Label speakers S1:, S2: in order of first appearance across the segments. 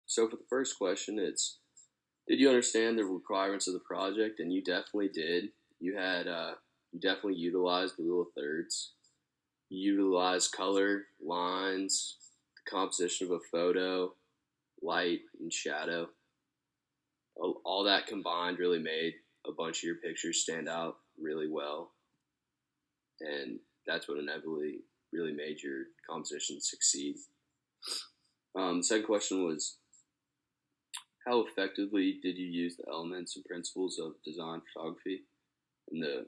S1: So for the first question, it's did you understand the requirements of the project? And you definitely did. You definitely utilized the rule of thirds. You utilized color, lines, the composition of a photo, light and shadow. All that combined really made a bunch of your pictures stand out really well, and that's what inevitably really made your composition succeed. The second question was how effectively did you use the elements and principles of design photography in the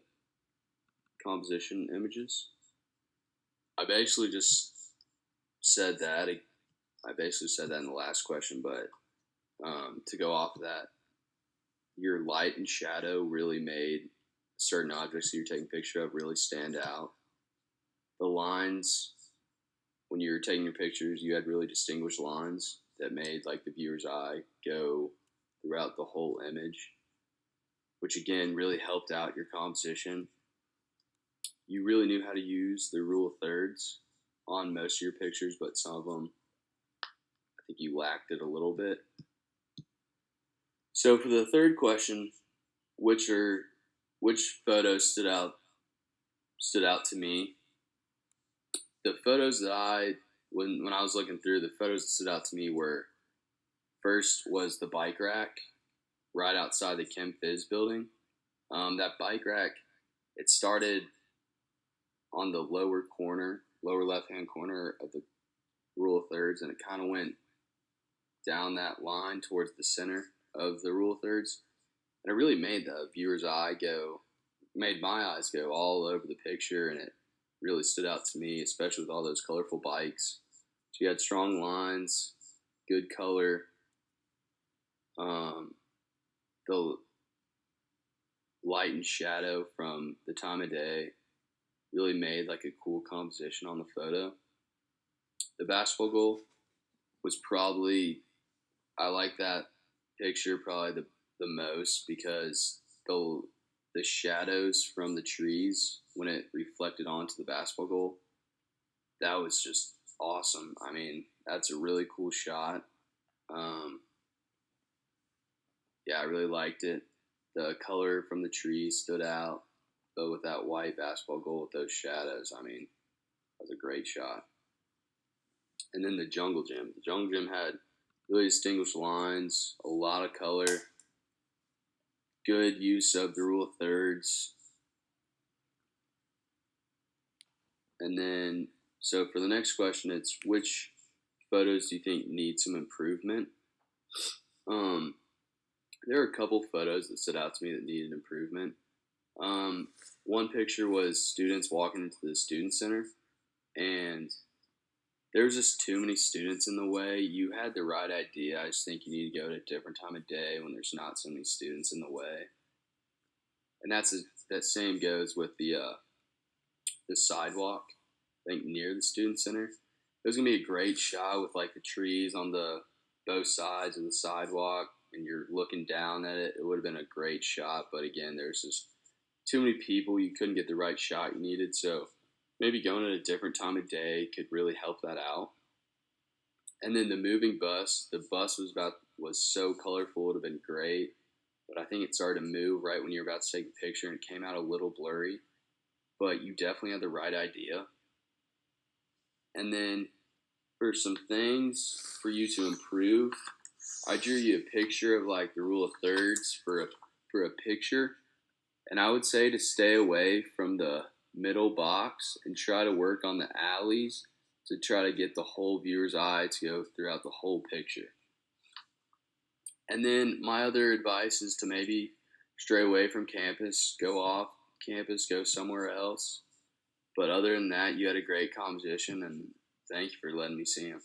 S1: composition images? I basically just said that. I basically said that in the last question, but to go off of that, your light and shadow really made certain objects that you're taking a picture of really stand out. The lines, when you were taking your pictures, you had really distinguished lines that made like the viewer's eye go throughout the whole image, which again really helped out your composition. You really knew how to use the rule of thirds on most of your pictures, but some of them, I think you lacked it a little bit. So for the third question, which photos stood out to me? The photos that when I was looking through, the photos that stood out to me were first was the bike rack right outside the Chem Phys building. That bike rack, it started on the lower left-hand corner of the rule of thirds, and it kind of went down that line towards the center of the rule of thirds, and it really made the viewer's eye go, made my eyes go all over the picture, and it really stood out to me, especially with all those colorful bikes. So you had strong lines, good color, the light and shadow from the time of day really made like a cool composition on the photo. The basketball goal was probably, I like that picture probably the most because the shadows from the trees when it reflected onto the basketball goal, that was just awesome. I mean, that's a really cool shot. Yeah, I really liked it. The color from the trees stood out, but with that white basketball goal with those shadows, I mean, that was a great shot. And then the jungle gym. The jungle gym had really distinguished lines, a lot of color, good use of the rule of thirds. And then, so for the next question, it's which photos do you think need some improvement? There are a couple photos that stood out to me that needed improvement. One picture was students walking into the student center, and there was just too many students in the way. You had the right idea. I just think you need to go at a different time of day when there's not so many students in the way. And that same goes with the sidewalk, I think near the student center. It was gonna be a great shot with like the trees on the both sides of the sidewalk, and you're looking down at it. It would have been a great shot, but again, there's just too many people. You couldn't get the right shot you needed, so maybe going at a different time of day could really help that out. And then the moving bus, the bus was so colorful, it would have been great, but I think it started to move right when you were about to take a picture, and it came out a little blurry. But you definitely had the right idea. And then for some things for you to improve, I drew you a picture of like the rule of thirds for a picture, and I would say to stay away from the middle box and try to work on the alleys to try to get the whole viewer's eye to go throughout the whole picture. And then my other advice is to maybe stray away from campus, go off campus, go somewhere else. But other than that, you had a great composition, and thank you for letting me see him.